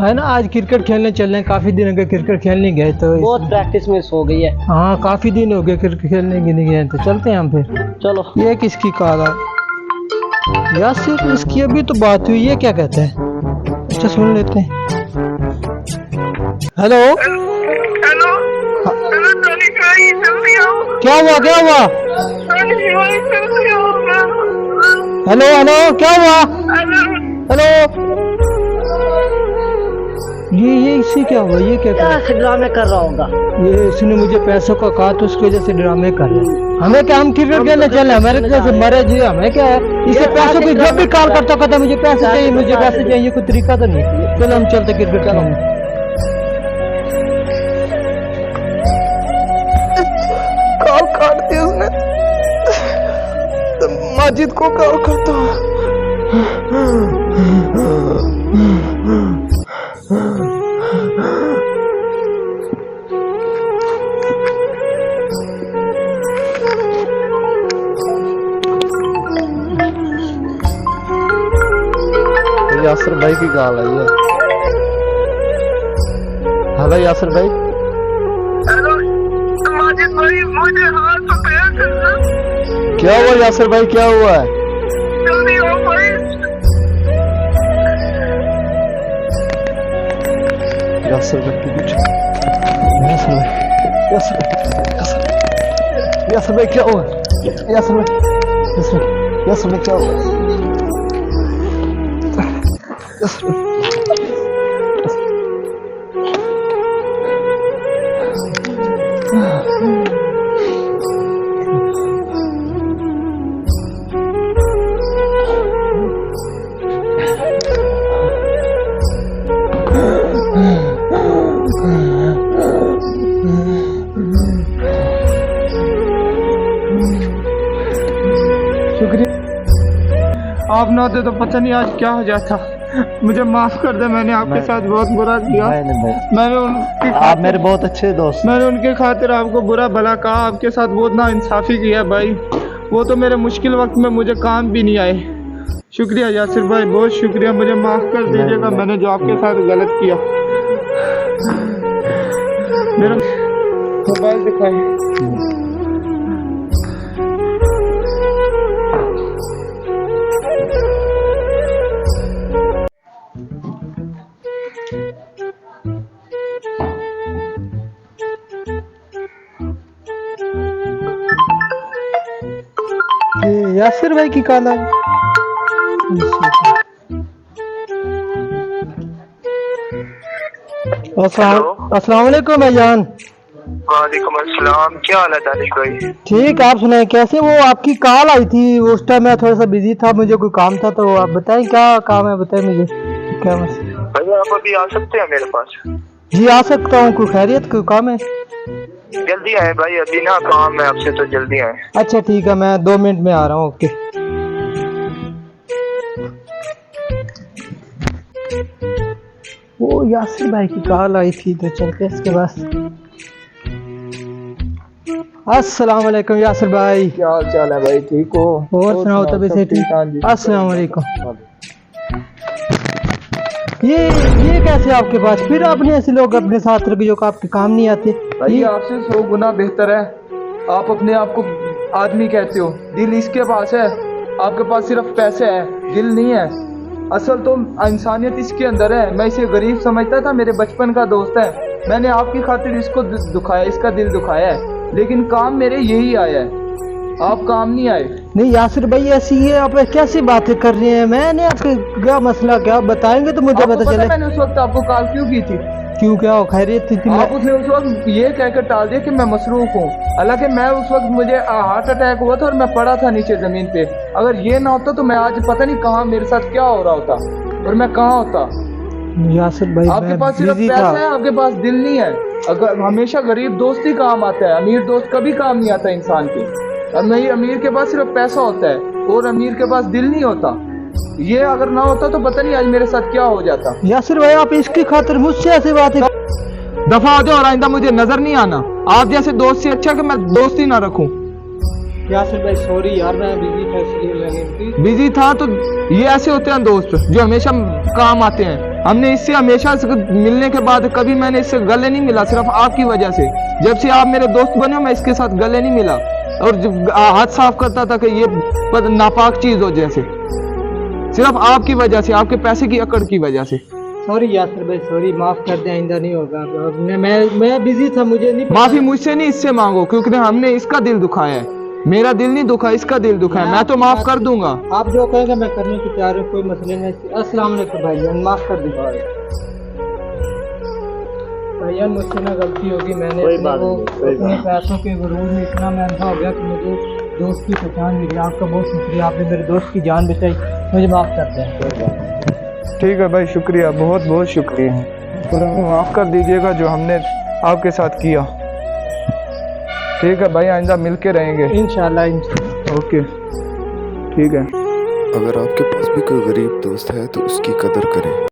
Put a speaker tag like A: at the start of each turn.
A: है ना, आज क्रिकेट खेलने चल रहे हैं। काफी दिन हो गए क्रिकेट खेलने गए तो
B: बहुत प्रैक्टिस मिस हो गई है।
A: हाँ, काफी दिन हो गए क्रिकेट खेलने के नहीं गए तो चलते हैं हम फिर।
B: चलो।
A: ये किसकी कॉल है यार? सिर्फ इसकी अभी तो बात हुई, ये क्या कहते हैं? अच्छा सुन लेते हैं। हेलो
C: हेलो हेलो टोनी भाई, जल्दी आओ।
A: क्या हुआ, क्या हुआ?
C: टोनी भाई जल्दी आओ।
A: हेलो हेलो, क्या हुआ?
C: हेलो
A: हेलो, ये इससे क्या हुआ? ये क्या कर?
B: क्या ड्रामे कर रहा होगा?
A: ये इसने मुझे पैसों का कहा तो उसकी वजह से ड्रामे कर रहे हैं। हमें क्या, हम क्रिकेट खेलने चले, हमारे से मरे जी, हमें क्या है? इसे पैसों की जब भी कॉल करता कहता मुझे पैसे चाहिए, मुझे पैसे चाहिए। कोई तरीका तो नहीं। चलो हम चलते क्रिकेट खेलने। कॉल काट दी उसने। माजिद को कॉल करता हूँ। यासिर भाई की कॉल आई है। हेलो यासिर भाई।
C: हेलो माजिद भाई, मुझे हाथ तो पैर।
A: क्या हुआ यासिर भाई, क्या हुआ है?
C: जल्दी आओ भाई।
A: यासिर भाई की कुछ, यासिर भाई, यासिर भाई क्या हुआ? यासिर भाई, यासिर भाई क्या हुआ? शुक्रिया, आप ना होते तो पता नहीं आज क्या हो जाता। मुझे माफ कर दे, मैंने आपके साथ बहुत बुरा किया। मैंने उनके
B: आप मेरे बहुत अच्छे दोस्त।
A: मैंने उनके खातिर आपको बुरा भला कहा, आपके साथ बहुत नाइंसाफी किया भाई। वो तो मेरे मुश्किल वक्त में मुझे काम भी नहीं आए। शुक्रिया यासिर भाई, बहुत शुक्रिया। मुझे माफ कर दीजिएगा, मैंने जो आपके साथ गलत किया। मेरा मोबाइल दिखाए। ये यासिर भाई की कॉल है। अस्सलाम वालेकुम भाईजान।
C: वालेकुम अस्सलाम, क्या हाल है दानिश भाई?
A: ठीक, आप सुनाए कैसे? वो आपकी कॉल आई थी, उस टाइम मैं थोड़ा सा बिजी था, मुझे कोई काम था। तो आप बताएं क्या काम है, बताएं मुझे क्या मसला।
C: भैया आप अभी आ सकते हैं मेरे पास?
A: जी आ सकता हूँ। कोई खैरियत, कोई काम है?
C: जल्दी आए भाई, अभी ना काम है आपसे, तो जल्दी आए।
A: अच्छा ठीक है, मैं 2 मिनट में आ रहा हूँ। ओके। वो यासिर भाई की कॉल आई थी तो चलते इसके पास। अस्सलाम वालेकुम यासिर भाई।
B: क्या हाल चाल है भाई, ठीक हो?
A: और सुनाओ, तबीयत से ठीक? अस्सलाम वालेकुम। ये कैसे आपके पास? फिर आपने ऐसे लोग अपने साथ रखे जो आपके काम नहीं आते।
D: भाई आपसे 100 गुना बेहतर है। आप अपने आप को आदमी कहते हो, दिल इसके पास है। आपके पास सिर्फ पैसे है, दिल नहीं है। असल तो इंसानियत इसके अंदर है। मैं इसे गरीब समझता था, मेरे बचपन का दोस्त है। मैंने आपकी खातिर इसको दुखाया, इसका दिल दुखाया है, लेकिन काम मेरे यही आया है, आप काम नहीं आए।
A: नहीं यासिर भाई, ऐसी ये आप कैसी बातें कर रहे हैं? मैंने आपके क्या मसला, क्या बताएंगे तो मुझे पता चले।
D: मैंने उस वक्त आपको कॉल क्यों की थी?
A: क्यों, क्या हो? खैरियत थी?
D: आप उसने उस वक्त ये कहकर टाल दिया कि मैं मसरूफ हूँ। हालांकि मैं उस वक्त, मुझे हार्ट अटैक हुआ था और मैं पड़ा था नीचे जमीन पे। अगर ये ना होता तो मैं आज पता नहीं कहाँ, मेरे साथ क्या हो रहा होता और मैं कहाँ होता।
A: यासिर भाई,
D: आपके पास सिर्फ पैसा है, आपके पास दिल नहीं है। अगर हमेशा गरीब दोस्त ही काम आता है, अमीर दोस्त कभी काम नहीं आता इंसान के। और नहीं, अमीर के पास सिर्फ पैसा होता है और अमीर के पास दिल नहीं होता। ये अगर ना होता तो पता नहीं आज मेरे साथ क्या हो जाता।
A: यासिर भाई, आप इसकी खातिर मुझसे ऐसी बातें
D: दफा हो जाओ और आइंदा मुझे नजर नहीं आना। आप जैसे दोस्त से अच्छा कि मैं दोस्ती ना रखूं।
A: यासिर भाई सॉरी यार, मैं बिजी था इसलिए मैंने
D: बिजी था तो ये ऐसे होते हैं दोस्त जो हमेशा काम आते हैं। हमने इससे हमेशा से मिलने के बाद कभी मैंने इससे गले नहीं मिला, सिर्फ आपकी वजह से। जब से आप मेरे दोस्त बने हो मैं इसके साथ गले नहीं मिला, और हाथ साफ करता था कि ये नापाक चीज हो जैसे, सिर्फ आपकी वजह से, आपके पैसे की अकड़ की वजह से।
A: सॉरी यासर भाई, सॉरी, माफ कर दे, आइंदा नहीं होगा। मैं बिजी था, मुझे नहीं पता।
D: माफी मुझसे नहीं, इससे मांगो, क्योंकि हमने इसका दिल दुखाया है। मेरा दिल नहीं दुखा, इसका दिल दुखा है। मैं तो माफ कर दूंगा।
A: आप जो कहेंगे मैं करने की तैयार हूँ, कोई मसले नहीं। अस्सलाम वालेकुम भाईजान, माफ कर दीजिए भाईजान, मुझसे ना गलती होगी। मैंने अपने पैसों के गुरूर में इतना मैं अंधा हो गया कि मुझे दोस्त की पहचान मिली। आपका बहुत शुक्रिया, आपने मेरे दोस्त की जान बचाई। मुझे माफ कर दें।
D: ठीक है भाई, शुक्रिया, बहुत बहुत शुक्रिया। माफ कर दीजिएगा जो हमने आपके साथ किया। ठीक है भाई, आइंदा मिलके रहेंगे
A: इंशाल्लाह।
D: ओके, ठीक है।
E: अगर आपके पास भी कोई गरीब दोस्त है तो उसकी कदर करें।